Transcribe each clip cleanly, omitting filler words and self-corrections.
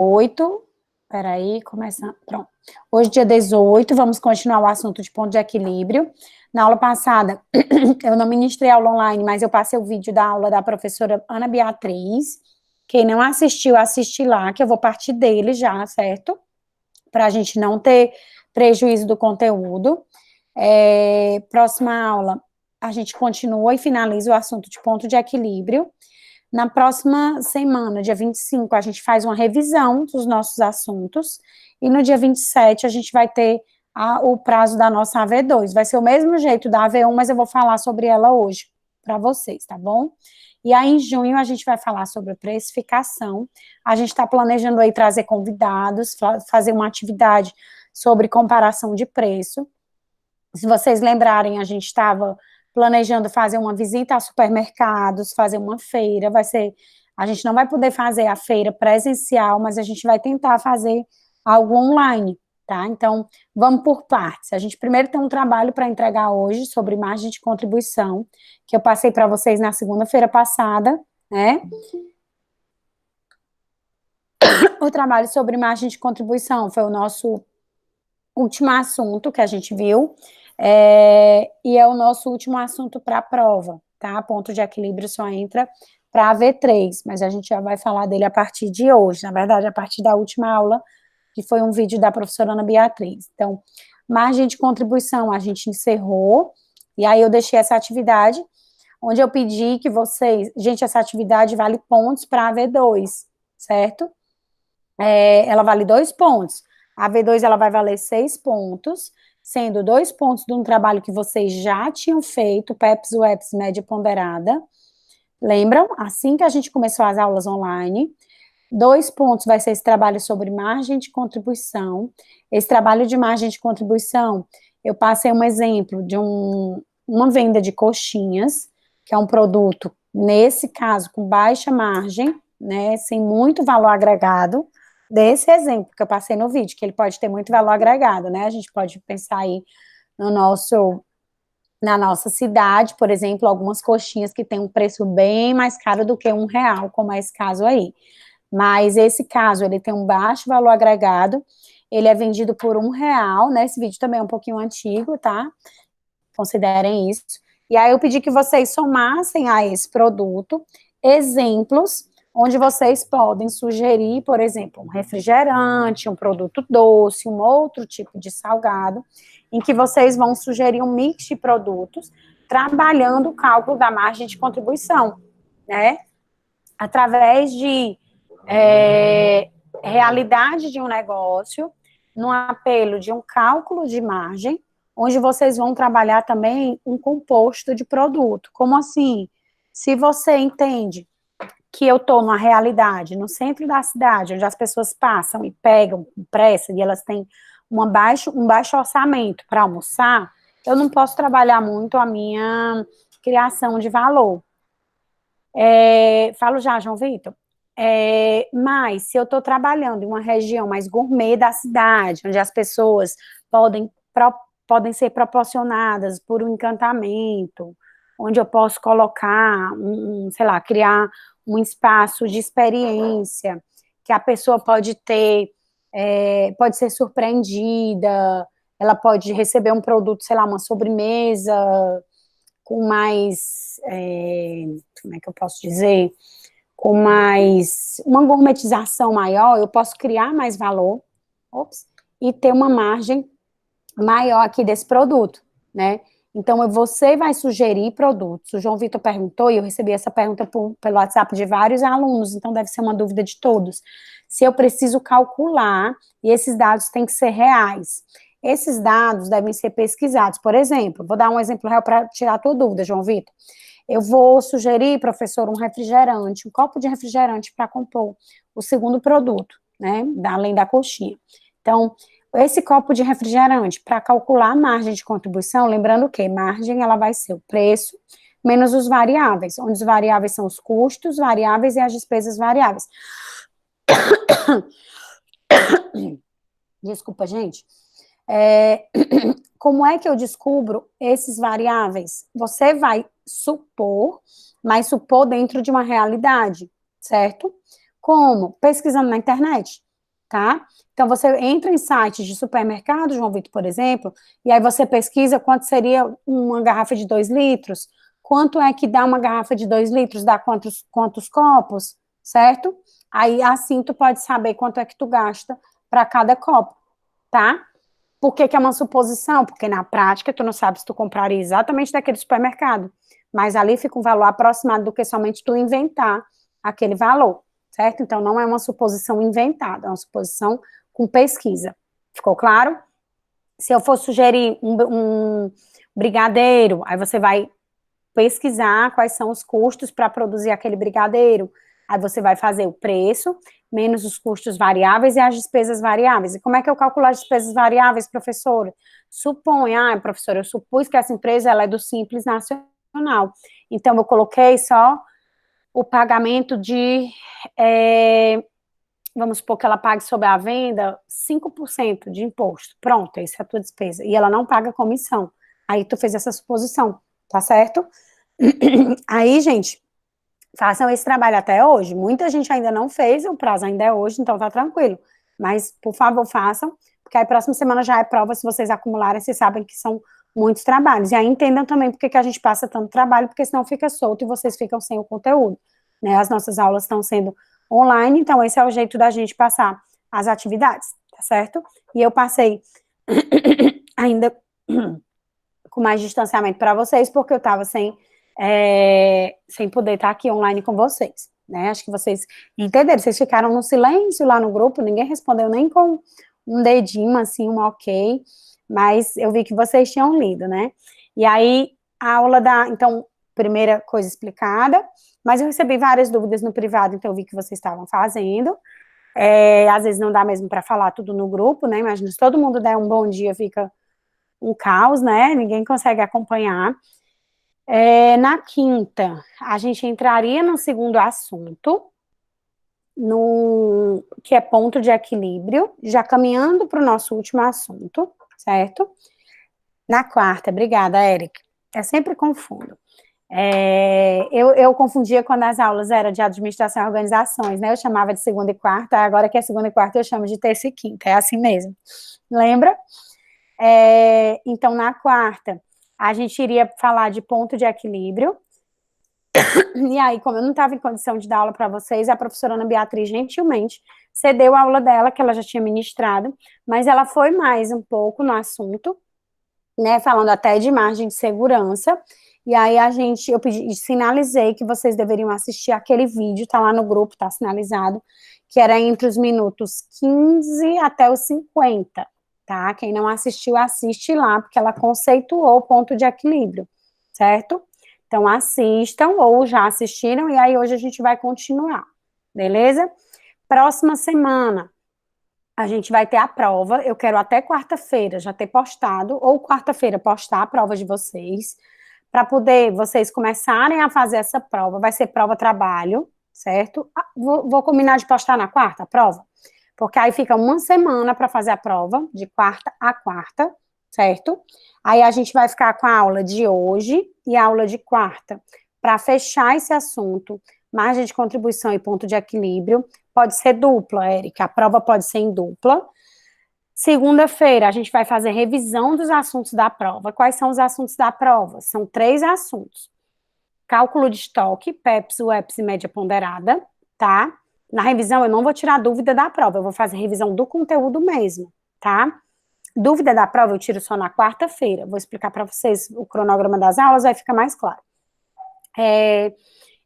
18, peraí, começando, pronto. Hoje, dia 18, vamos continuar o assunto de ponto de equilíbrio. Na aula passada, eu não ministrei aula online, mas eu passei o vídeo da aula da professora Ana Beatriz. Quem não assistiu, assiste lá, que eu vou partir dele já, certo? Para a gente não ter prejuízo do conteúdo. Próxima aula, a gente continua e finaliza o assunto de ponto de equilíbrio. Na próxima semana, dia 25, a gente faz uma revisão dos nossos assuntos, e no dia 27 a gente vai ter o prazo da nossa AV2. Vai ser o mesmo jeito da AV1, mas eu vou falar sobre ela hoje para vocês, tá bom? E aí, em junho, a gente vai falar sobre precificação. A gente está planejando aí trazer convidados, fazer uma atividade sobre comparação de preço. Se vocês lembrarem, a gente estava planejando fazer uma visita a supermercados, fazer uma feira, a gente não vai poder fazer a feira presencial, mas a gente vai tentar fazer algo online, tá? Então, vamos por partes. A gente primeiro tem um trabalho para entregar hoje sobre margem de contribuição, que eu passei para vocês na segunda-feira passada, né? O trabalho sobre margem de contribuição foi o nosso último assunto que a gente viu, e é o nosso último assunto para a prova, tá? Ponto de equilíbrio só entra para a V3, mas a gente já vai falar dele a partir de hoje, na verdade, a partir da última aula, que foi um vídeo da professora Ana Beatriz. Então, margem de contribuição a gente encerrou, e aí eu deixei essa atividade, onde eu pedi que vocês... Gente, essa atividade vale pontos para a V2, certo? Ela vale 2 pontos. A V2 ela vai valer 6 pontos, sendo 2 pontos de um trabalho que vocês já tinham feito, PEPS, UEPS, média ponderada. Lembram? Assim que a gente começou as aulas online. 2 pontos vai ser esse trabalho sobre margem de contribuição. Esse trabalho de margem de contribuição, eu passei um exemplo de uma venda de coxinhas, que é um produto, nesse caso, com baixa margem, né, sem muito valor agregado, desse exemplo que eu passei no vídeo, que ele pode ter muito valor agregado, né? A gente pode pensar aí na nossa cidade, por exemplo, algumas coxinhas que têm um preço bem mais caro do que R$1, como é esse caso aí. Mas esse caso, ele tem um baixo valor agregado, ele é vendido por R$1, né? Esse vídeo também é um pouquinho antigo, tá? Considerem isso. E aí eu pedi que vocês somassem a esse produto exemplos onde vocês podem sugerir, por exemplo, um refrigerante, um produto doce, um outro tipo de salgado, em que vocês vão sugerir um mix de produtos, trabalhando o cálculo da margem de contribuição, né? Através de realidade de um negócio, no apelo de um cálculo de margem, onde vocês vão trabalhar também um composto de produto. Como assim? Se você entende que eu estou numa realidade, no centro da cidade, onde as pessoas passam e pegam com pressa, e elas têm um baixo orçamento para almoçar, eu não posso trabalhar muito a minha criação de valor. Falo já, João Vitor. Mas se eu estou trabalhando em uma região mais gourmet da cidade, onde as pessoas podem ser proporcionadas por um encantamento, onde eu posso colocar, sei lá, criar um espaço de experiência, que a pessoa pode ter, pode ser surpreendida, ela pode receber um produto, sei lá, uma sobremesa com mais, como é que eu posso dizer, com mais, uma gourmetização maior, eu posso criar mais valor, e ter uma margem maior aqui desse produto, né? Então, você vai sugerir produtos. O João Vitor perguntou, e eu recebi essa pergunta pelo WhatsApp de vários alunos, então deve ser uma dúvida de todos. Se eu preciso calcular, e esses dados têm que ser reais. Esses dados devem ser pesquisados. Por exemplo, vou dar um exemplo real para tirar a tua dúvida, João Vitor. Eu vou sugerir, professor, um refrigerante, um copo de refrigerante para compor o segundo produto, né, além da coxinha. Então, esse copo de refrigerante, para calcular a margem de contribuição, lembrando que margem, ela vai ser o preço menos os variáveis, onde os variáveis são os custos variáveis e as despesas variáveis. Desculpa, gente. Como é que eu descubro esses variáveis? Você vai supor, mas supor dentro de uma realidade, certo? Como? Pesquisando na internet. tá? Então, você entra em sites de supermercado, João Vitor, por exemplo, e aí você pesquisa quanto seria uma garrafa de 2 litros, quanto é que dá uma garrafa de 2 litros, dá quantos copos, certo? Aí, assim, tu pode saber quanto é que tu gasta para cada copo, tá? Por que que é uma suposição? Porque na prática tu não sabe se tu compraria exatamente daquele supermercado, mas ali fica um valor aproximado do que somente tu inventar aquele valor, certo? Então não é uma suposição inventada, é uma suposição com pesquisa. Ficou claro? Se eu for sugerir um brigadeiro, aí você vai pesquisar quais são os custos para produzir aquele brigadeiro. Aí você vai fazer o preço, menos os custos variáveis e as despesas variáveis. E como é que eu calculo as despesas variáveis, professora? Supõe, professora, eu supus que essa empresa ela é do Simples Nacional. Então, eu coloquei só o pagamento vamos supor que ela pague sobre a venda 5% de imposto. Pronto, essa é a tua despesa. E ela não paga comissão. Aí tu fez essa suposição, tá certo? Aí, gente, façam esse trabalho até hoje. Muita gente ainda não fez, o prazo ainda é hoje, então tá tranquilo. Mas, por favor, façam, porque aí próxima semana já é prova, se vocês acumularem, vocês sabem que são muitos trabalhos. E aí entendam também porque que a gente passa tanto trabalho, porque senão fica solto e vocês ficam sem o conteúdo. Né? As nossas aulas estão sendo online, então esse é o jeito da gente passar as atividades, tá certo? E eu passei ainda com mais distanciamento para vocês, porque eu estava sem poder estar aqui online com vocês, né? Acho que vocês entenderam, vocês ficaram no silêncio lá no grupo, ninguém respondeu nem com um dedinho, assim, um ok, mas eu vi que vocês tinham lido, né? E aí, a aula então, primeira coisa explicada, mas eu recebi várias dúvidas no privado, então eu vi que vocês estavam fazendo, às vezes não dá mesmo para falar tudo no grupo, né? Imagina, se todo mundo der um bom dia, fica um caos, né? Ninguém consegue acompanhar. Na quinta, a gente entraria no segundo assunto, que é ponto de equilíbrio, já caminhando para o nosso último assunto, certo? Na quarta, obrigada, Eric. Eu sempre confundo. Eu confundia quando as aulas eram de administração e organizações, né? Eu chamava de segunda e quarta, agora que é segunda e quarta eu chamo de terça e quinta, é assim mesmo. Lembra? Então, na quarta, a gente iria falar de ponto de equilíbrio. E aí, como eu não estava em condição de dar aula para vocês, a professora Ana Beatriz gentilmente cedeu a aula dela, que ela já tinha ministrado, mas ela foi mais um pouco no assunto, né, falando até de margem de segurança. E aí sinalizei que vocês deveriam assistir aquele vídeo, tá lá no grupo, tá sinalizado, que era entre os minutos 15 até os 50, tá? Quem não assistiu, assiste lá, porque ela conceituou o ponto de equilíbrio, certo? Então, assistam ou já assistiram, e aí hoje a gente vai continuar, beleza? Próxima semana, a gente vai ter a prova, eu quero até quarta-feira já ter postado, ou quarta-feira postar a prova de vocês, para poder vocês começarem a fazer essa prova, vai ser prova-trabalho, certo? Vou combinar de postar na quarta a prova, porque aí fica uma semana para fazer a prova, de quarta a quarta, certo? Aí a gente vai ficar com a aula de hoje e a aula de quarta, para fechar esse assunto, margem de contribuição e ponto de equilíbrio, pode ser dupla, Érica, a prova pode ser em dupla. Segunda-feira, a gente vai fazer revisão dos assuntos da prova. Quais são os assuntos da prova? São 3 assuntos. Cálculo de estoque, PEPS, UEPS e média ponderada, tá? Na revisão, eu não vou tirar dúvida da prova, eu vou fazer revisão do conteúdo mesmo, tá? Dúvida da prova eu tiro só na quarta-feira. Vou explicar para vocês o cronograma das aulas, vai ficar mais claro.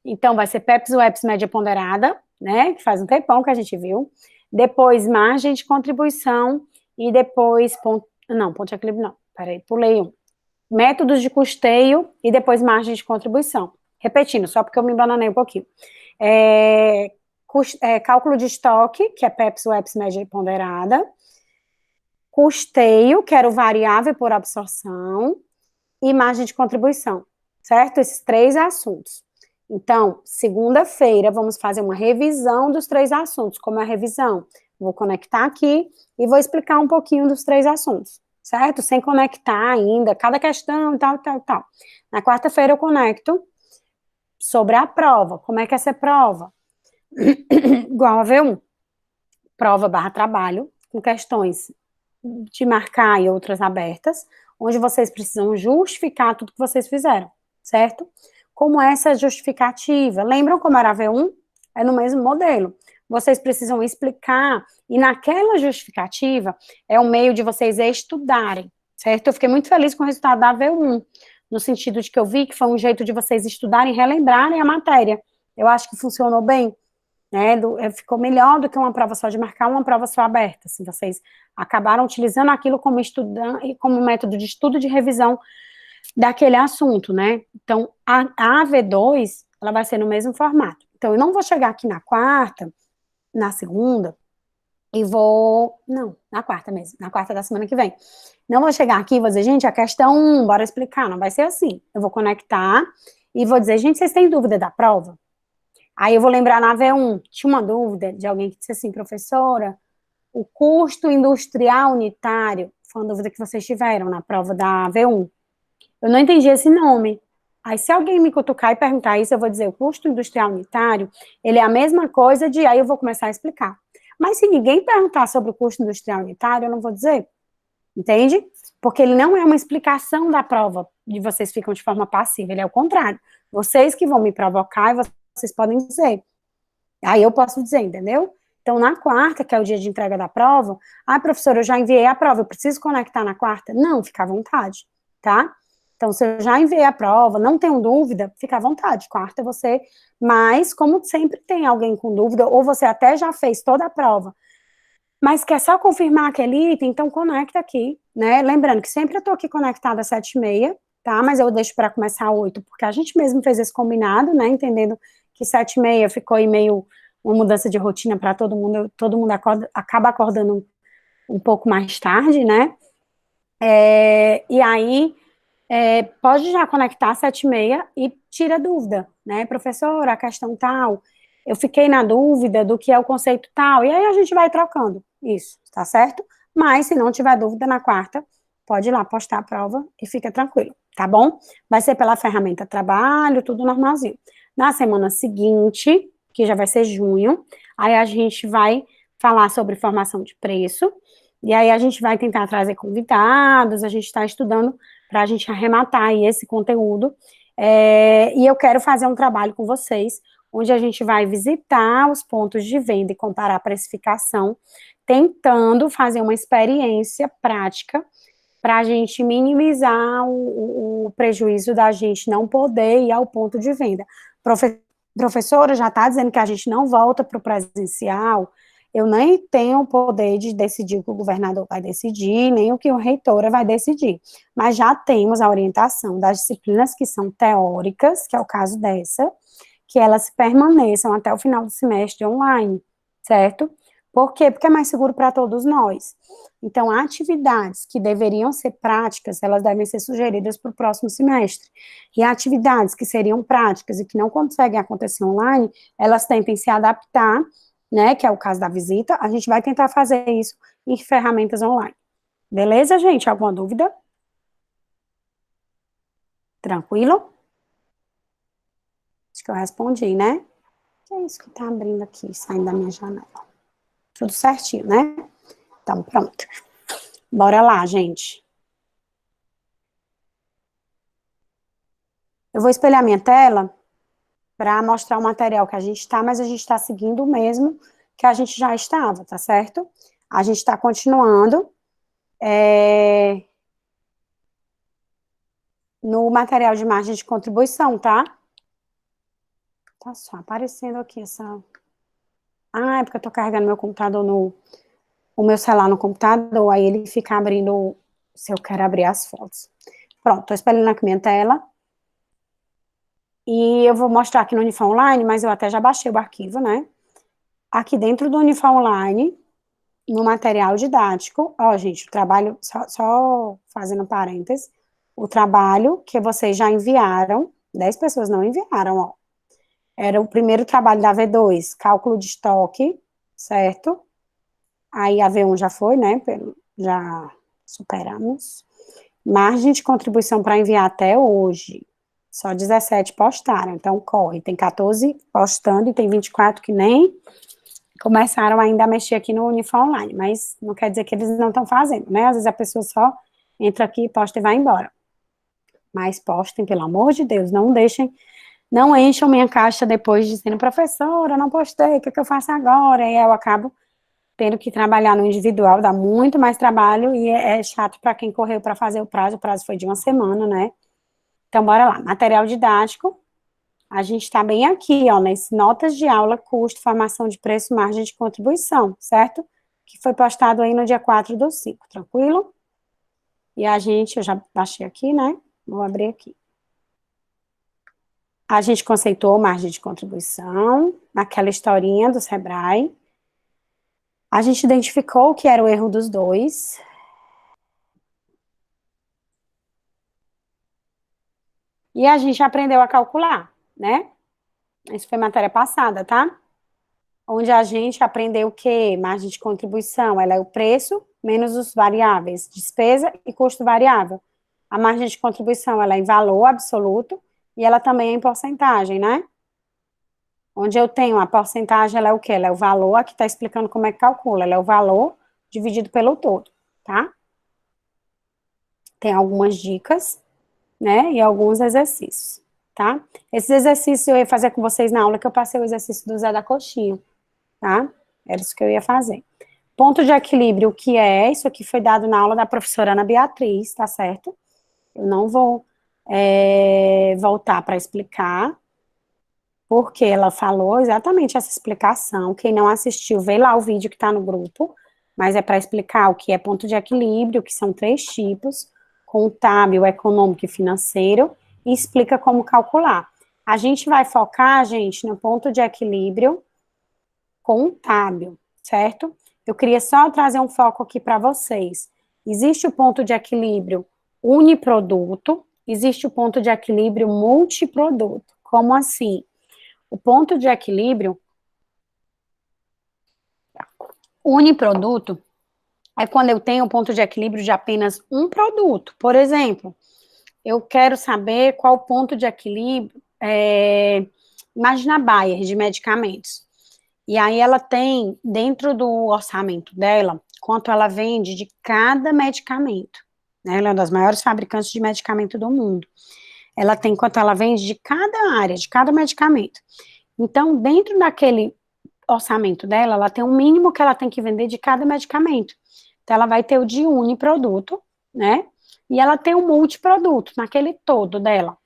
Então, vai ser PEPS, UEPS, média ponderada, né? Que faz um tempão que a gente viu. Depois, margem de contribuição. E depois, ponto de equilíbrio não. Peraí, pulei um. Métodos de custeio e depois margem de contribuição. Repetindo, só porque eu me embananei um pouquinho. Cálculo de estoque, que é PEPS, UEPS, média ponderada. Custeio, que era o variável por absorção. E margem de contribuição, certo? Esses 3 assuntos. Então, segunda-feira, vamos fazer uma revisão dos 3 assuntos. Como é a revisão? Vou conectar aqui e vou explicar um pouquinho dos 3 assuntos, certo? Sem conectar ainda, cada questão, tal. Na quarta-feira eu conecto sobre a prova. Como é que é essa prova? Igual a V1. prova barra trabalho, com questões de marcar e outras abertas, onde vocês precisam justificar tudo que vocês fizeram, certo? Como essa justificativa, lembram como era a V1? É no mesmo modelo. Vocês precisam explicar, e naquela justificativa é um meio de vocês estudarem, certo? Eu fiquei muito feliz com o resultado da V1, no sentido de que eu vi que foi um jeito de vocês estudarem e relembrarem a matéria. Eu acho que funcionou bem, né? Ficou melhor do que uma prova só de marcar, uma prova só aberta. Assim, vocês acabaram utilizando aquilo como como método de estudo de revisão daquele assunto, né? Então, a AV2, ela vai ser no mesmo formato. Então, eu não vou chegar aqui na quarta, na segunda, e vou... Não, na quarta mesmo, na quarta da semana que vem. Não vou chegar aqui e vou dizer, gente, a questão 1, bora explicar. Não vai ser assim. Eu vou conectar e vou dizer, gente, vocês têm dúvida da prova? Aí eu vou lembrar na V1, tinha uma dúvida de alguém que disse assim, professora, o custo industrial unitário, foi uma dúvida que vocês tiveram na prova da V1. Eu não entendi esse nome. Aí, se alguém me cutucar e perguntar isso, eu vou dizer, o custo industrial unitário, ele é a mesma coisa de, aí eu vou começar a explicar. Mas se ninguém perguntar sobre o custo industrial unitário, eu não vou dizer, entende? Porque ele não é uma explicação da prova, de vocês ficam de forma passiva, ele é o contrário. Vocês que vão me provocar e vocês podem dizer. Aí eu posso dizer, entendeu? Então, na quarta, que é o dia de entrega da prova, professora, eu já enviei a prova, eu preciso conectar na quarta? Não, fica à vontade, tá? Então, se eu já enviei a prova, não tenho dúvida, fica à vontade, quarta você, mas como sempre tem alguém com dúvida, ou você até já fez toda a prova, mas quer só confirmar aquele item, então conecta aqui, né? Lembrando que sempre eu tô aqui conectada às 7h30, tá? Mas eu deixo para começar às 8, porque a gente mesmo fez esse combinado, né? Entendendo que 7h30 ficou aí meio uma mudança de rotina para todo mundo acaba acordando um pouco mais tarde, né? E aí, pode já conectar às 7h30 e tira dúvida, né? Professora, a questão tal, eu fiquei na dúvida do que é o conceito tal, e aí a gente vai trocando isso, tá certo? Mas se não tiver dúvida na quarta, pode ir lá postar a prova e fica tranquilo, tá bom? Vai ser pela ferramenta trabalho, tudo normalzinho. Na semana seguinte, que já vai ser junho, aí a gente vai falar sobre formação de preço, e aí a gente vai tentar trazer convidados, a gente está estudando para a gente arrematar aí esse conteúdo, e eu quero fazer um trabalho com vocês, onde a gente vai visitar os pontos de venda e comparar a precificação, tentando fazer uma experiência prática para a gente minimizar o prejuízo da gente não poder ir ao ponto de venda. Professora, já está dizendo que a gente não volta para o presencial, eu nem tenho o poder de decidir o que o governador vai decidir, nem o que o reitora vai decidir, mas já temos a orientação das disciplinas que são teóricas, que é o caso dessa, que elas permaneçam até o final do semestre online, certo? Por quê? Porque é mais seguro para todos nós. Então, atividades que deveriam ser práticas, elas devem ser sugeridas para o próximo semestre. E atividades que seriam práticas e que não conseguem acontecer online, elas tentem se adaptar, né, que é o caso da visita, a gente vai tentar fazer isso em ferramentas online. Beleza, gente? Alguma dúvida? Tranquilo? Acho que eu respondi, né? Que é isso que tá abrindo aqui, saindo da minha janela. Tudo certinho, né? Então, pronto. Bora lá, gente. Eu vou espelhar minha tela para mostrar o material que a gente está, mas a gente está seguindo o mesmo que a gente já estava, tá certo? A gente está continuando no material de margem de contribuição, tá? Tá só aparecendo aqui essa... é porque eu tô carregando meu computador o meu celular no computador, aí ele fica abrindo, se eu quero abrir as fotos. Pronto, tô espelhando aqui minha tela. E eu vou mostrar aqui no Unifam Online, mas eu até já baixei o arquivo, né? Aqui dentro do Unifam Online, no material didático, ó, gente, o trabalho, só fazendo parênteses, o trabalho que vocês já enviaram, 10 pessoas não enviaram, ó. Era o primeiro trabalho da V2, cálculo de estoque, certo? Aí a V1 já foi, né? Já superamos. Margem de contribuição para enviar até hoje. Só 17 postaram, então corre. Tem 14 postando e tem 24 que nem começaram ainda a mexer aqui no Unify Online, mas não quer dizer que eles não estão fazendo, né? Às vezes a pessoa só entra aqui, posta e vai embora. Mas postem, pelo amor de Deus, não deixem, não encham minha caixa depois dizendo, professora, não postei, o que eu faço agora? E eu acabo tendo que trabalhar no individual, dá muito mais trabalho e é chato para quem correu para fazer o prazo foi de uma semana, né? Então, bora lá. Material didático, a gente está bem aqui, ó, nesse notas de aula, custo, formação de preço, margem de contribuição, certo? Que foi postado aí no dia 4/5, tranquilo? E a gente, eu já baixei aqui, né? Vou abrir aqui. A gente conceituou margem de contribuição, naquela historinha do Sebrae. A gente identificou o que era o erro dos dois. E a gente aprendeu a calcular, né? Isso foi matéria passada, tá? Onde a gente aprendeu o quê? Margem de contribuição, ela é o preço menos os variáveis, despesa e custo variável. A margem de contribuição, ela é em valor absoluto e ela também é em porcentagem, né? Onde eu tenho a porcentagem, ela é o quê? Ela é o valor, aqui está explicando como é que calcula, ela é o valor dividido pelo todo, tá? Tem algumas dicas, né? E alguns exercícios, tá? Esses exercícios eu ia fazer com vocês na aula que eu passei o exercício do Zé da Coxinha, tá? Era isso que eu ia fazer. Ponto de equilíbrio, o que é? Isso aqui foi dado na aula da professora Ana Beatriz, tá certo? Eu não vou voltar para explicar, porque ela falou exatamente essa explicação. Quem não assistiu, vê lá o vídeo que está no grupo, mas é para explicar o que é ponto de equilíbrio, que são 3 tipos, contábil, econômico e financeiro, e explica como calcular. A gente vai focar, gente, no ponto de equilíbrio contábil, certo? Eu queria só trazer um foco aqui para vocês. Existe o ponto de equilíbrio uniproduto, existe o ponto de equilíbrio multiproduto. Como assim? O ponto de equilíbrio uniproduto é quando eu tenho um ponto de equilíbrio de apenas um produto. Por exemplo, eu quero saber qual o ponto de equilíbrio, imagina a Bayer de medicamentos. E aí ela tem, dentro do orçamento dela, quanto ela vende de cada medicamento. Né? Ela é uma das maiores fabricantes de medicamento do mundo. Ela tem quanto ela vende de cada área, de cada medicamento. Então, dentro daquele orçamento dela, ela tem um mínimo que ela tem que vender de cada medicamento. Então, ela vai ter o de uniproduto, né? E ela tem o multiproduto, naquele todo dela.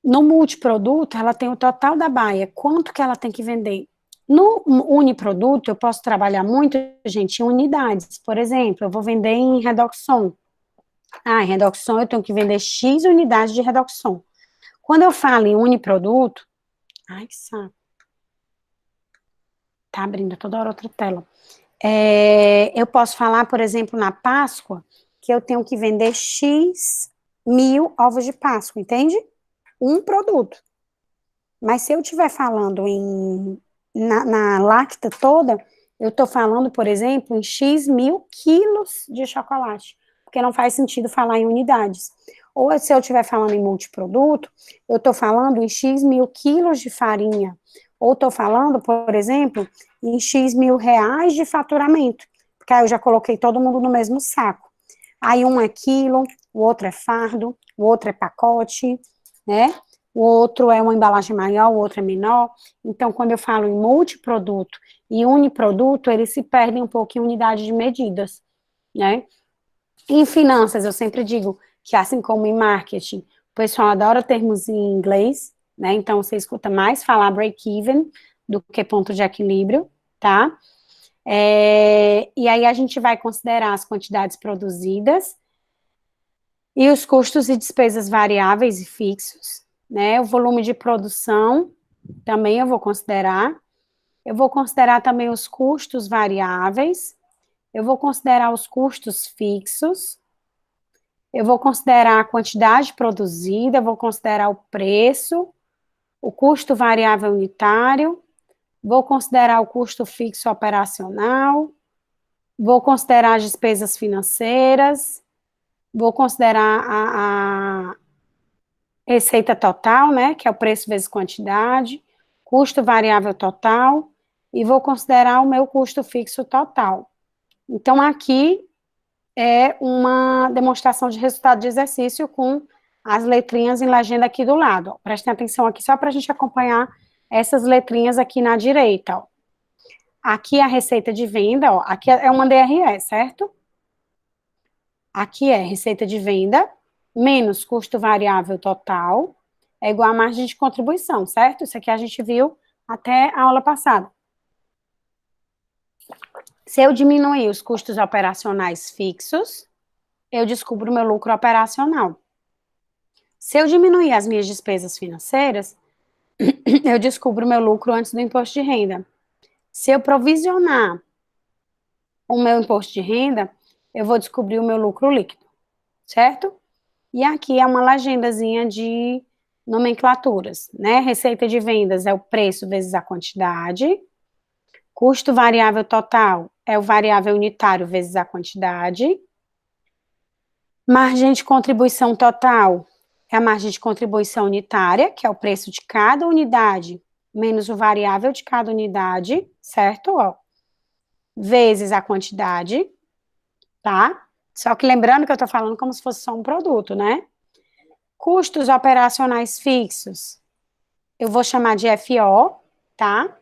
No multiproduto, ela tem o total da Baia, quanto que ela tem que vender. No uniproduto, eu posso trabalhar muito, gente, em unidades. Por exemplo, eu vou vender em Redoxon. Em Redoxon eu tenho que vender X unidades de Redoxon. Quando eu falo em uniproduto, ai, que saco. Tá abrindo toda hora outra tela. Eu posso falar, por exemplo, na Páscoa, que eu tenho que vender X mil ovos de Páscoa, entende? Um produto. Mas se eu estiver falando na lacta toda, eu estou falando, por exemplo, em X mil quilos de chocolate, porque não faz sentido falar em unidades. Ou se eu estiver falando em multiproduto, eu estou falando em X mil quilos de farinha. Ou estou falando, por exemplo, em X mil reais de faturamento, porque aí eu já coloquei todo mundo no mesmo saco. Aí um é quilo, o outro é fardo, o outro é pacote, né? O outro é uma embalagem maior, o outro é menor. Então, quando eu falo em multiproduto e uniproduto, eles se perdem um pouco em unidade de medidas, né? Em finanças, eu sempre digo que, assim como em marketing, o pessoal adora termos em inglês, né? Então, você escuta mais falar break-even do que ponto de equilíbrio, tá? E aí a gente vai considerar as quantidades produzidas e os custos e despesas variáveis e fixos, né? O volume de produção também eu vou considerar. Eu vou considerar também os custos variáveis. Eu vou considerar os custos fixos. Eu vou considerar a quantidade produzida. Eu vou considerar o preço, o custo variável unitário. Vou considerar o custo fixo operacional. Vou considerar as despesas financeiras. Vou considerar a receita total, né, que é o preço vezes quantidade, custo variável total, e vou considerar o meu custo fixo total. Então, aqui é uma demonstração de resultado de exercício com as letrinhas em legenda aqui do lado. Ó. Prestem atenção aqui só para a gente acompanhar essas letrinhas aqui na direita. Ó. Aqui é a receita de venda, ó. Aqui é uma DRE, certo? Aqui é receita de venda menos custo variável total é igual a margem de contribuição, certo? Isso aqui a gente viu até a aula passada. Se eu diminuir os custos operacionais fixos, eu descubro o meu lucro operacional. Se eu diminuir as minhas despesas financeiras, eu descubro o meu lucro antes do imposto de renda. Se eu provisionar o meu imposto de renda, eu vou descobrir o meu lucro líquido, certo? E aqui é uma legendazinha de nomenclaturas, né? Receita de vendas é o preço vezes a quantidade. Custo variável total é o variável unitário vezes a quantidade. Margem de contribuição total é a margem de contribuição unitária, que é o preço de cada unidade, menos o variável de cada unidade, certo? Ó, vezes a quantidade, tá? Só que lembrando que eu tô falando como se fosse só um produto, né? Custos operacionais fixos, eu vou chamar de FO, tá?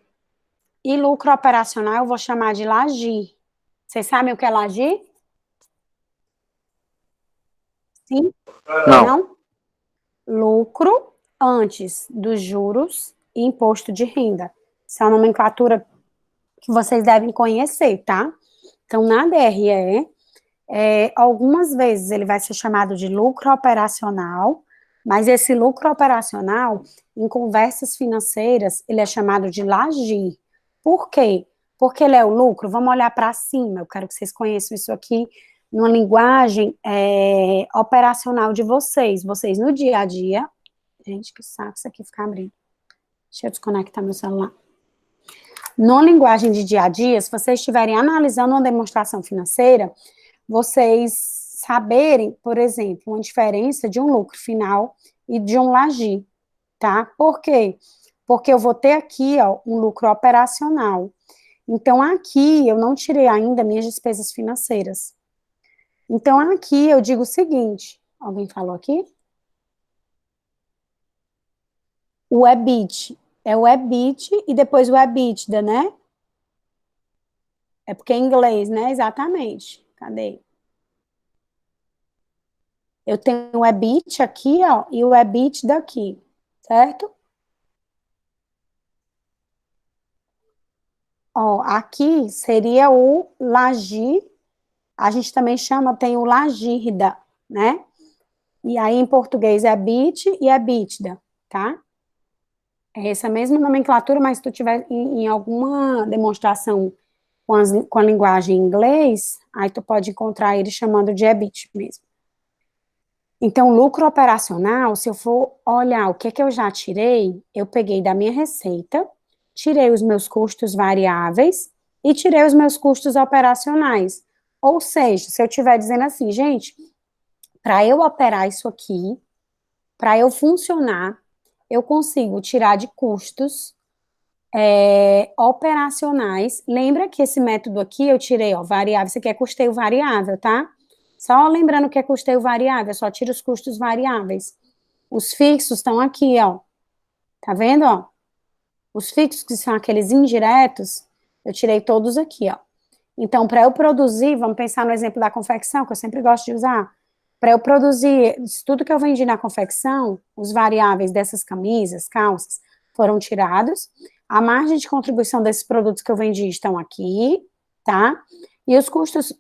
E lucro operacional eu vou chamar de LAGI. Vocês sabem o que é LAGI? Sim? Não. Não? Lucro antes dos juros e imposto de renda. Essa é uma nomenclatura que vocês devem conhecer, tá? Então, na DRE, algumas vezes ele vai ser chamado de lucro operacional, mas esse lucro operacional, em conversas financeiras, ele é chamado de LAGI. Por quê? Porque ele é o lucro, vamos olhar para cima, eu quero que vocês conheçam isso aqui numa linguagem operacional de vocês no dia a dia. Gente, que saco isso aqui ficar abrindo. Deixa eu desconectar meu celular. Na linguagem de dia a dia, se vocês estiverem analisando uma demonstração financeira, vocês saberem, por exemplo, uma diferença de um lucro final e de um LAGI, tá? Por quê? Porque eu vou ter aqui, ó, um lucro operacional. Então, aqui eu não tirei ainda minhas despesas financeiras. Então, aqui eu digo o seguinte, alguém falou aqui? O EBIT, é o EBIT e depois o EBITDA, né? É porque é em inglês, né? Exatamente. Cadê? Eu tenho o EBIT aqui, ó, e o EBIT daqui, certo? Ó, aqui seria o LAGI, a gente também chama, tem o LAGIRDA, né? E aí em português é EBIT e EBITDA, tá? É essa mesma nomenclatura, mas se tu tiver em alguma demonstração com a linguagem em inglês, aí tu pode encontrar ele chamando de EBIT mesmo. Então, lucro operacional, se eu for olhar o que é que eu já tirei, eu peguei da minha receita, tirei os meus custos variáveis e tirei os meus custos operacionais. Ou seja, se eu estiver dizendo assim, gente, para eu operar isso aqui, para eu funcionar, eu consigo tirar de custos operacionais. Lembra que esse método aqui eu tirei, ó, variável, isso aqui é custeio variável, tá? Só lembrando que é custeio variável, só tira os custos variáveis. Os fixos estão aqui, ó. Tá vendo, ó? Os fixos, que são aqueles indiretos, eu tirei todos aqui, ó. Então, para eu produzir, vamos pensar no exemplo da confecção, que eu sempre gosto de usar. Para eu produzir tudo que eu vendi na confecção, os variáveis dessas camisas, calças, foram tirados. A margem de contribuição desses produtos que eu vendi estão aqui, tá? E os custos,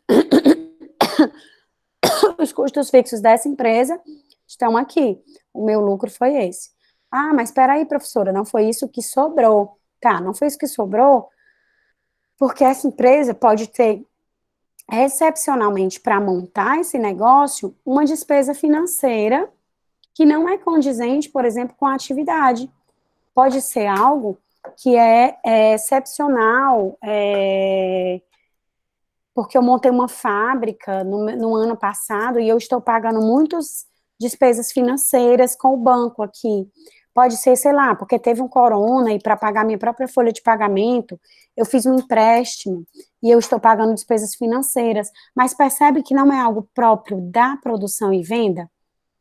os custos fixos dessa empresa estão aqui. O meu lucro foi esse. Ah, mas espera aí, professora, não foi isso que sobrou. Tá, não foi isso que sobrou, porque essa empresa pode ter, excepcionalmente, para montar esse negócio, uma despesa financeira que não é condizente, por exemplo, com a atividade. Pode ser algo que é excepcional, porque eu montei uma fábrica no ano passado e eu estou pagando muitas despesas financeiras com o banco aqui. Pode ser, sei lá, porque teve um corona e para pagar minha própria folha de pagamento, eu fiz um empréstimo e eu estou pagando despesas financeiras. Mas percebe que não é algo próprio da produção e venda?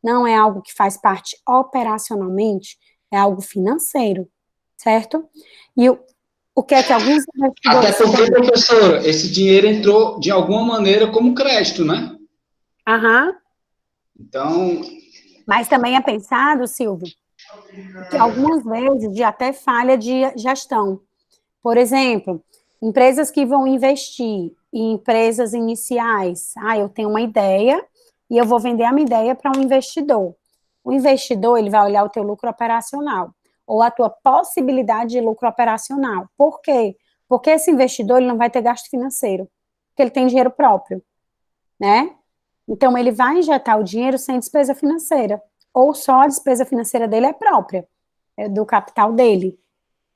Não é algo que faz parte operacionalmente, é algo financeiro, certo? E o que é que alguns Até investidores se porque, dão? professora, esse dinheiro entrou de alguma maneira como crédito, né? Aham, Então, mas também é pensado, Silvio, que algumas vezes de até falha de gestão. Por exemplo, empresas que vão investir em empresas iniciais. Ah, eu tenho uma ideia e eu vou vender a minha ideia para um investidor. O investidor, ele vai olhar o teu lucro operacional ou a tua possibilidade de lucro operacional. Por quê? Porque esse investidor, ele não vai ter gasto financeiro, porque ele tem dinheiro próprio, né? Então, ele vai injetar o dinheiro sem despesa financeira, ou só a despesa financeira dele é própria, é do capital dele,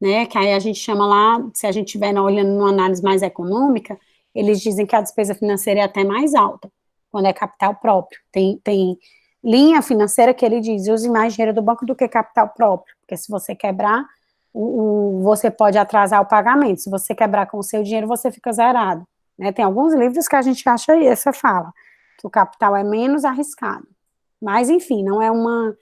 né? Que aí a gente chama lá, se a gente estiver olhando numa análise mais econômica, eles dizem que a despesa financeira é até mais alta, quando é capital próprio. Tem linha financeira que ele diz, use mais dinheiro do banco do que capital próprio, porque se você quebrar, você pode atrasar o pagamento, se você quebrar com o seu dinheiro, você fica zerado. Né? Tem alguns livros que a gente acha essa fala, que o capital é menos arriscado. Mas, enfim, não é uma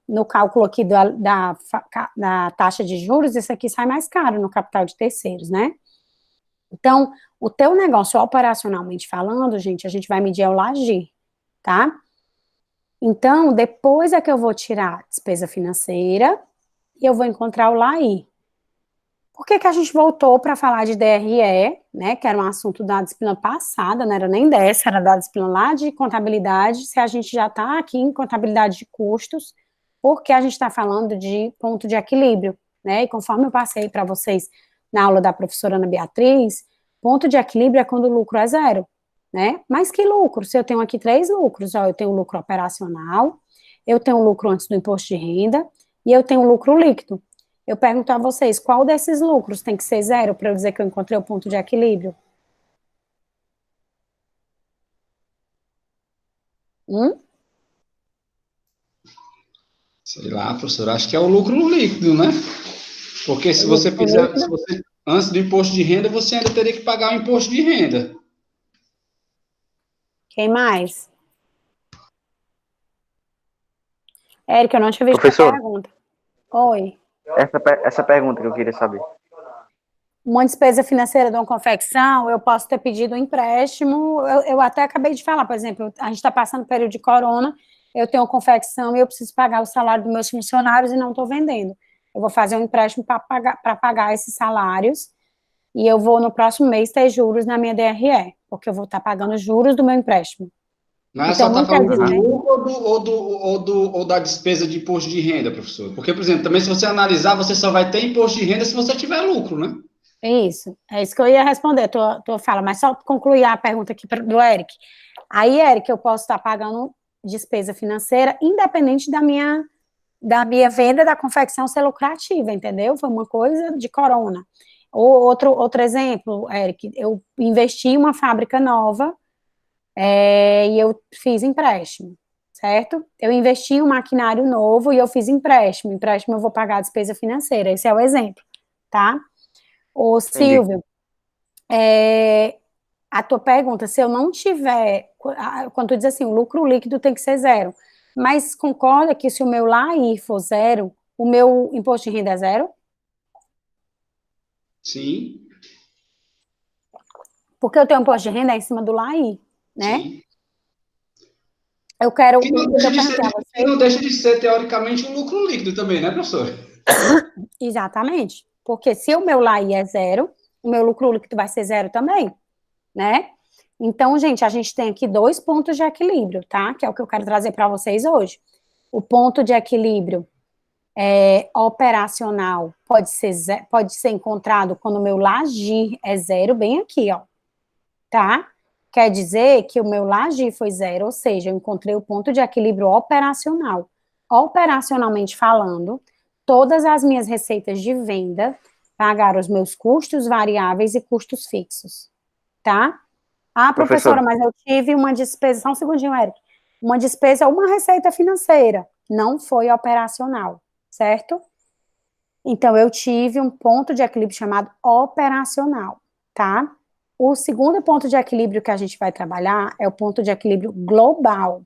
no cálculo aqui da taxa de juros, isso aqui sai mais caro no capital de terceiros, né? Então, o teu negócio operacionalmente falando, gente, a gente vai medir é o LAGI, tá? Então, depois é que eu vou tirar despesa financeira e eu vou encontrar o LAI. Por que que a gente voltou para falar de DRE, né, que era um assunto da disciplina passada, não era nem dessa, era da disciplina lá de contabilidade, se a gente já está aqui em contabilidade de custos, porque a gente está falando de ponto de equilíbrio, né, e conforme eu passei para vocês na aula da professora Ana Beatriz, ponto de equilíbrio é quando o lucro é zero, né, mas que lucro? Se eu tenho aqui três lucros, ó, eu tenho o lucro operacional, eu tenho o lucro antes do imposto de renda, e eu tenho o lucro líquido. Eu pergunto a vocês, qual desses lucros tem que ser zero para eu dizer que eu encontrei o ponto de equilíbrio? Hum? sei lá, professor, acho que é o lucro líquido, né? Porque O se você lucro fizer, líquido? se você, antes do imposto de renda, você ainda teria que pagar o imposto de renda. Quem mais? Érica, eu não tinha visto a Professor, pergunta. Oi. essa pergunta que eu queria saber. Uma despesa financeira de uma confecção, eu posso ter pedido um empréstimo. Eu até acabei de falar, por exemplo, a gente está passando período de corona, eu tenho uma confecção e eu preciso pagar o salário dos meus funcionários e não estou vendendo. Eu vou fazer um empréstimo para pagar esses salários e eu vou no próximo mês ter juros na minha DRE, porque eu vou estar pagando juros do meu empréstimo. Mas Então, só está não quer falando do dizer, Aham. lucro ou da despesa de imposto de renda, professor? Porque, por exemplo, também se você analisar, você só vai ter imposto de renda se você tiver lucro, né? é isso que eu ia responder, tua fala, mas só concluir a pergunta aqui do Eric. Aí, Eric, eu posso estar pagando despesa financeira, independente da minha venda da confecção ser lucrativa, entendeu? Foi uma coisa de corona. Ou outro exemplo, Eric, eu investi em uma fábrica nova, e eu fiz empréstimo, certo? Eu investi em um maquinário novo e eu fiz empréstimo. Empréstimo eu vou pagar a despesa financeira. Esse é o exemplo, tá? Ô, Entendi. Silvio, é, a tua pergunta, se eu não tiver, quando tu diz assim, o lucro líquido tem que ser zero, mas concorda que se o meu LAI for zero, o meu imposto de renda é zero? Sim, Porque eu tenho imposto de renda em cima do LAI, né? sim. Eu quero, Que não o que deixa eu de ser, perguntei a que você, não deixa de ser teoricamente, um lucro líquido também, né, professor? exatamente, porque se o meu LAI é zero, o meu lucro líquido vai ser zero também, né? Então, gente, a gente tem aqui dois pontos de equilíbrio, tá? Que é o que eu quero trazer para vocês hoje. O ponto de equilíbrio operacional pode ser encontrado quando o meu LAGI é zero, bem aqui, ó, tá? Quer dizer que o meu LAGI foi zero, ou seja, eu encontrei o ponto de equilíbrio operacional. Operacionalmente falando, todas as minhas receitas de venda pagaram os meus custos variáveis e custos fixos, tá? Ah, professora, Professor, mas eu tive uma despesa, só um segundinho, Eric, uma despesa, uma receita financeira, não foi operacional, certo? Então, eu tive um ponto de equilíbrio chamado operacional, tá? O segundo ponto de equilíbrio que a gente vai trabalhar é o ponto de equilíbrio global.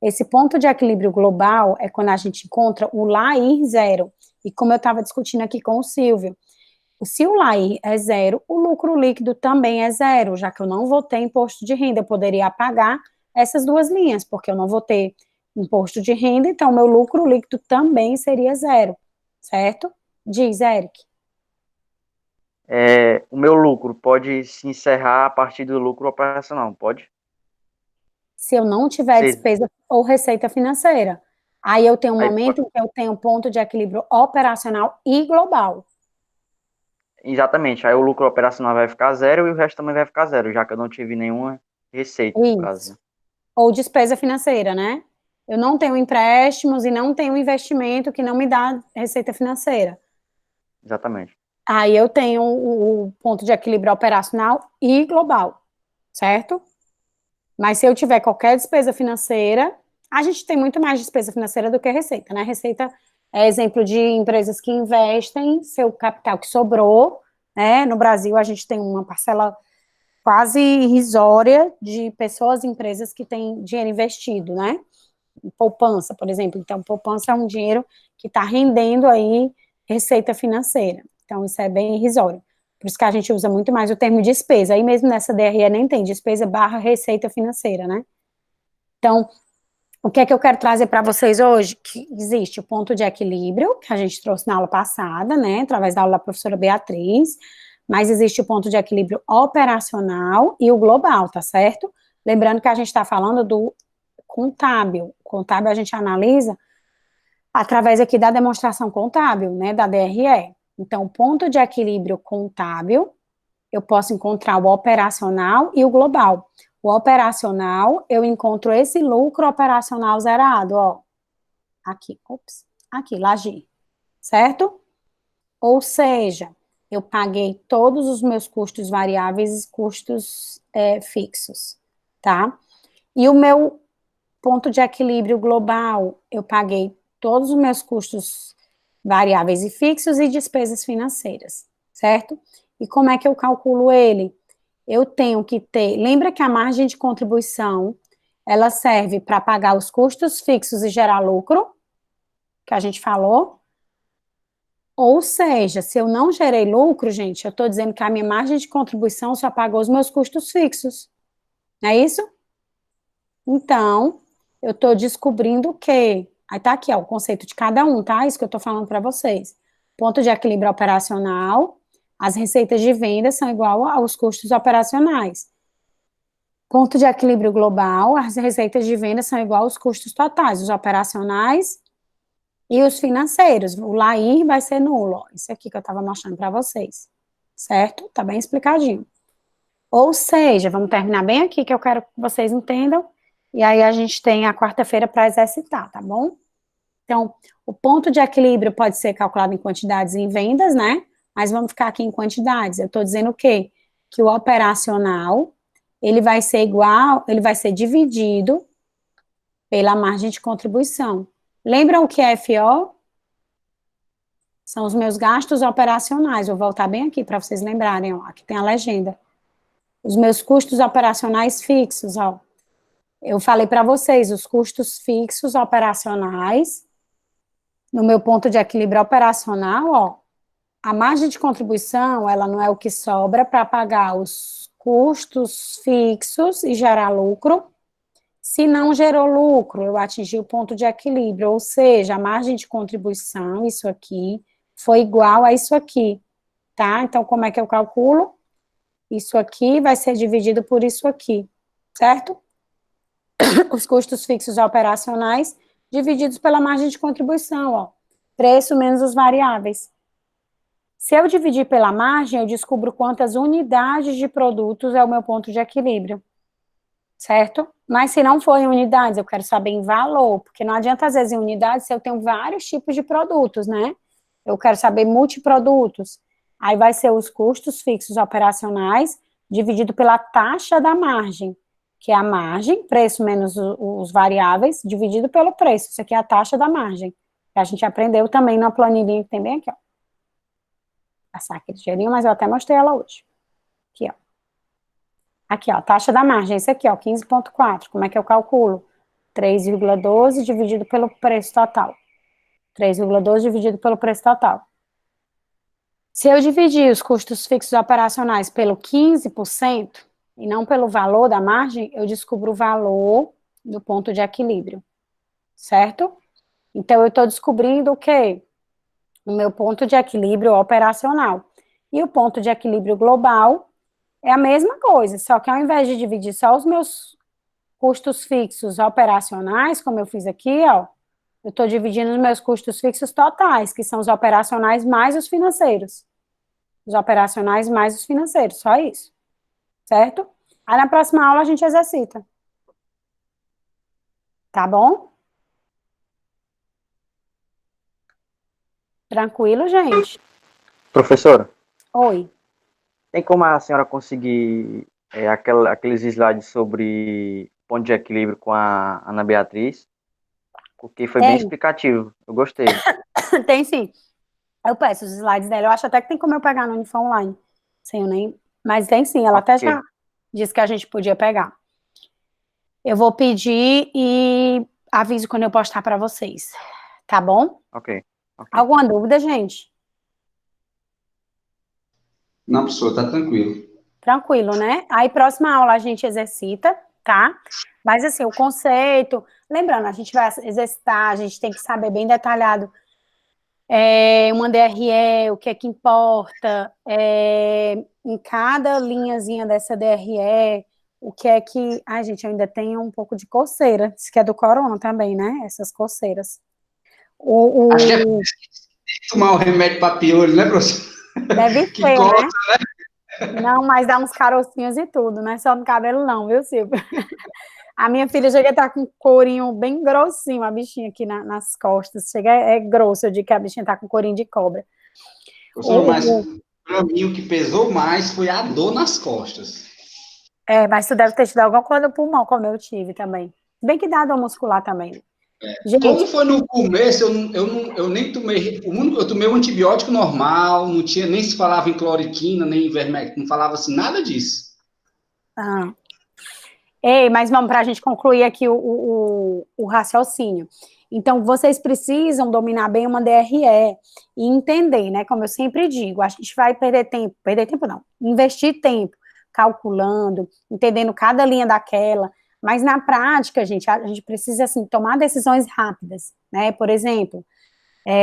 Esse ponto de equilíbrio global é quando a gente encontra o LAIR zero. E como eu estava discutindo aqui com o Silvio, se o LAIR é zero, o lucro líquido também é zero, já que eu não vou ter imposto de renda, eu poderia apagar essas duas linhas, porque eu não vou ter imposto de renda, então meu lucro líquido também seria zero, certo? Diz, Eric. O meu lucro pode se encerrar a partir do lucro operacional, pode? Se eu não tiver Seja, despesa ou receita financeira. Aí eu tenho um aí, momento em que eu tenho ponto de equilíbrio operacional e global. exatamente, aí o lucro operacional vai ficar zero e o resto também vai ficar zero, já que eu não tive nenhuma receita, no caso, Isso. né? Ou despesa financeira, né? Eu não tenho empréstimos e não tenho investimento que não me dá receita financeira. Exatamente. Aí eu tenho o ponto de equilíbrio operacional e global, certo? Mas se eu tiver qualquer despesa financeira, a gente tem muito mais despesa financeira do que receita, né? Receita é exemplo de empresas que investem seu capital que sobrou, né? No Brasil, a gente tem uma parcela quase irrisória de pessoas e empresas que têm dinheiro investido, né? Poupança, por exemplo. Então, poupança é um dinheiro que está rendendo aí receita financeira. Então, isso é bem irrisório. Por isso que a gente usa muito mais o termo despesa. Aí mesmo nessa DRE nem tem despesa barra receita financeira, né? Então, o que é que eu quero trazer para vocês hoje? Que existe o ponto de equilíbrio, que a gente trouxe na aula passada, né? Através da aula da professora Beatriz. Mas existe o ponto de equilíbrio operacional e o global, tá certo? Lembrando que a gente está falando do contábil. Contábil a gente analisa através aqui da demonstração contábil, né, da DRE. Então, ponto de equilíbrio contábil, eu posso encontrar o operacional e o global. O operacional, eu encontro esse lucro operacional zerado, ó. Aqui, ops, aqui, Laje, certo? Ou seja, eu paguei todos os meus custos variáveis e custos fixos, tá? E o meu ponto de equilíbrio global, eu paguei todos os meus custos variáveis e fixos e despesas financeiras, certo? E como é que eu calculo ele? Eu tenho que ter, lembra que a margem de contribuição, ela serve para pagar os custos fixos e gerar lucro, que a gente falou? Ou seja, se eu não gerei lucro, gente, eu estou dizendo que a minha margem de contribuição só pagou os meus custos fixos. Não é isso? Então, eu estou descobrindo o quê? Aí tá aqui, ó, o conceito de cada um, tá? Isso que eu estou falando para vocês. Ponto de equilíbrio operacional, as receitas de venda são igual aos custos operacionais. Ponto de equilíbrio global, as receitas de venda são igual aos custos totais, os operacionais e os financeiros. O LAIR vai ser nulo, ó, isso aqui que eu estava mostrando para vocês, certo? Tá bem explicadinho. Ou seja, vamos terminar bem aqui, que eu quero que vocês entendam, e aí a gente tem a quarta-feira para exercitar, tá bom? Então, o ponto de equilíbrio pode ser calculado em quantidades e em vendas, né? Mas vamos ficar aqui em quantidades. Eu estou dizendo o quê? Que o operacional, ele vai ser igual, ele vai ser dividido pela margem de contribuição. Lembram o que é FO? São os meus gastos operacionais. Vou voltar bem aqui para vocês lembrarem, ó. Aqui tem a legenda. Os meus custos operacionais fixos, ó. Eu falei para vocês, os custos fixos operacionais, no meu ponto de equilíbrio operacional, ó, a margem de contribuição, ela não é o que sobra para pagar os custos fixos e gerar lucro. Se não gerou lucro, eu atingi o ponto de equilíbrio, ou seja, a margem de contribuição, isso aqui, foi igual a isso aqui, tá? Então, como é que eu calculo? Isso aqui vai ser dividido por isso aqui, certo? Os custos fixos operacionais divididos pela margem de contribuição, ó. Preço menos os variáveis. Se eu dividir pela margem, eu descubro quantas unidades de produtos é o meu ponto de equilíbrio, certo? Mas se não for em unidades, eu quero saber em valor, porque não adianta às vezes em unidades se eu tenho vários tipos de produtos, né? Eu quero saber multiprodutos. Aí vai ser os custos fixos operacionais dividido pela taxa da margem, que é a margem, preço menos os variáveis, dividido pelo preço. Isso aqui é a taxa da margem, A gente aprendeu também na planilhinha que tem bem aqui, ó. Passar aqui ligeirinho, mas eu até mostrei ela hoje. Aqui, ó. Aqui, ó, taxa da margem, esse aqui, ó, 15,4. Como é que eu calculo? 3,12 dividido pelo preço total. 3,12 dividido pelo preço total. Se eu dividir os custos fixos operacionais pelo 15% e não pelo valor da margem, eu descubro o valor do ponto de equilíbrio, certo? Então, eu estou descobrindo o quê? O meu ponto de equilíbrio operacional. E o ponto de equilíbrio global é a mesma coisa, só que ao invés de dividir só os meus custos fixos operacionais, como eu fiz aqui, ó, eu estou dividindo os meus custos fixos totais, que são os operacionais mais os financeiros. Os operacionais mais os financeiros, só isso. Certo? Aí na próxima aula a gente exercita. Tá bom? Tranquilo, gente? Professora, Oi. tem como a senhora conseguir aqueles slides sobre ponto de equilíbrio com a Ana Beatriz? Porque foi bem Tem, explicativo. Eu gostei. tem sim. Eu peço os slides dela. Eu acho até que tem como eu pegar no Unify Online. Sem eu nem. Mas tem sim, ela até já Ok, disse que a gente podia pegar. Eu vou pedir e aviso quando eu postar para vocês. Tá bom? ok, ok. Alguma dúvida, gente? Não, professor, tá tranquilo. Tranquilo, né? Aí, próxima aula a gente exercita, tá? Mas, assim, o conceito. Lembrando, a gente vai exercitar, a gente tem que saber bem detalhado uma DRE, o que é que importa, em cada linhazinha dessa DRE, o que é que. Ai, gente, eu ainda tenho um pouco de coceira. Isso que é do corona também, né? Essas coceiras. Acho que é O, tomar o remédio para piolho, né, professor? deve Que ser, coça. né? Não, mas dá uns carocinhos e tudo, não é só no cabelo, não, viu, Silvio? A minha filha chega a estar com um corinho bem grossinho, a bichinha aqui nas costas. Chega, é grosso, eu digo que a bichinha tá com corinho de cobra. Professor, mas O, o- para mim o que pesou mais foi a dor nas costas. mas tu deve ter tido alguma coisa no pulmão, como eu tive também. Se bem que dá dor muscular também. Como Gente, foi no começo, eu nem tomei. Eu tomei um antibiótico normal, não tinha, nem se falava em cloriquina, nem em vermectina, não falava assim, nada disso. ah, ei, mas vamos para a gente concluir aqui o raciocínio. Então, vocês precisam dominar bem uma DRE e entender, né? Como eu sempre digo, a gente vai perder tempo não, investir tempo calculando, entendendo cada linha daquela, mas na prática, gente, a gente precisa, assim, tomar decisões rápidas, né? Por exemplo,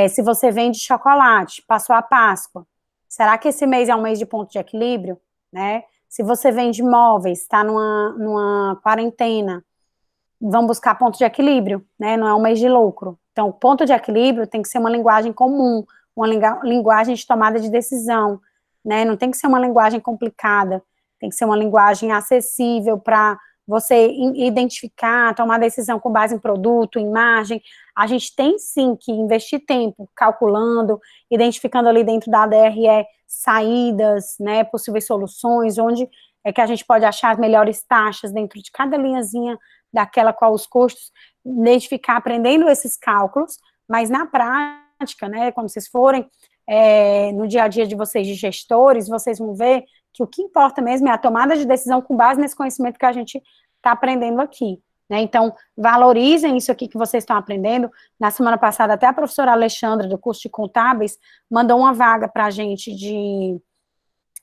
se você vende chocolate, passou a Páscoa, será que esse mês é um mês de ponto de equilíbrio, né? Se você vende móveis, está numa quarentena, vão buscar ponto de equilíbrio, né? Não é um mês de lucro. Então, ponto de equilíbrio tem que ser uma linguagem comum, uma linguagem de tomada de decisão, né? Não tem que ser uma linguagem complicada, tem que ser uma linguagem acessível para você identificar, tomar decisão com base em produto, em margem. A gente tem sim que investir tempo calculando, identificando ali dentro da DRE saídas, né, possíveis soluções, onde é que a gente pode achar as melhores taxas dentro de cada linhazinha daquela qual os custos, identificar, aprendendo esses cálculos, mas na prática, né, quando vocês forem no dia a dia de vocês, de gestores, vocês vão ver que o que importa mesmo é a tomada de decisão com base nesse conhecimento que a gente está aprendendo aqui. Né? Então, valorizem isso aqui que vocês estão aprendendo. Na semana passada, até a professora Alexandra, do curso de contábeis, mandou uma vaga para a gente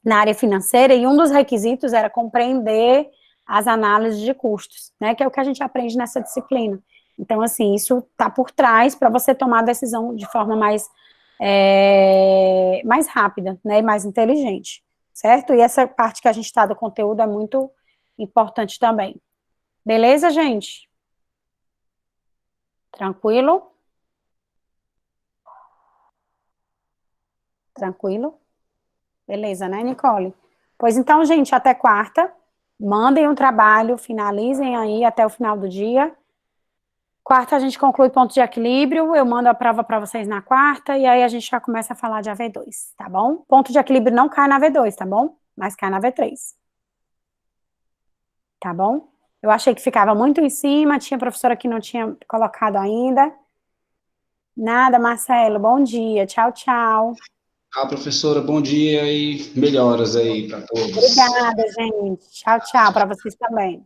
na área financeira, e um dos requisitos era compreender as análises de custos, né, que é o que a gente aprende nessa disciplina. Então, assim, isso está por trás para você tomar a decisão de forma mais rápida, né, mais inteligente, certo? E essa parte que a gente está do conteúdo é muito importante também. Beleza, gente? Tranquilo? Tranquilo? Beleza, né, Nicole? Pois então, gente, até quarta. Mandem um trabalho, finalizem aí até o final do dia. Quarta a gente conclui ponto de equilíbrio, eu mando a prova para vocês na quarta, e aí a gente já começa a falar de AV2, tá bom? Ponto de equilíbrio não cai na V2, tá bom? Mas cai na V3, tá bom? Eu achei que ficava muito em cima, tinha professora que não tinha colocado ainda, Nada, Marcelo. Bom dia. Tchau, tchau. Ah, professora, bom dia e melhoras aí para todos. Obrigada, gente. Tchau, tchau, para vocês também.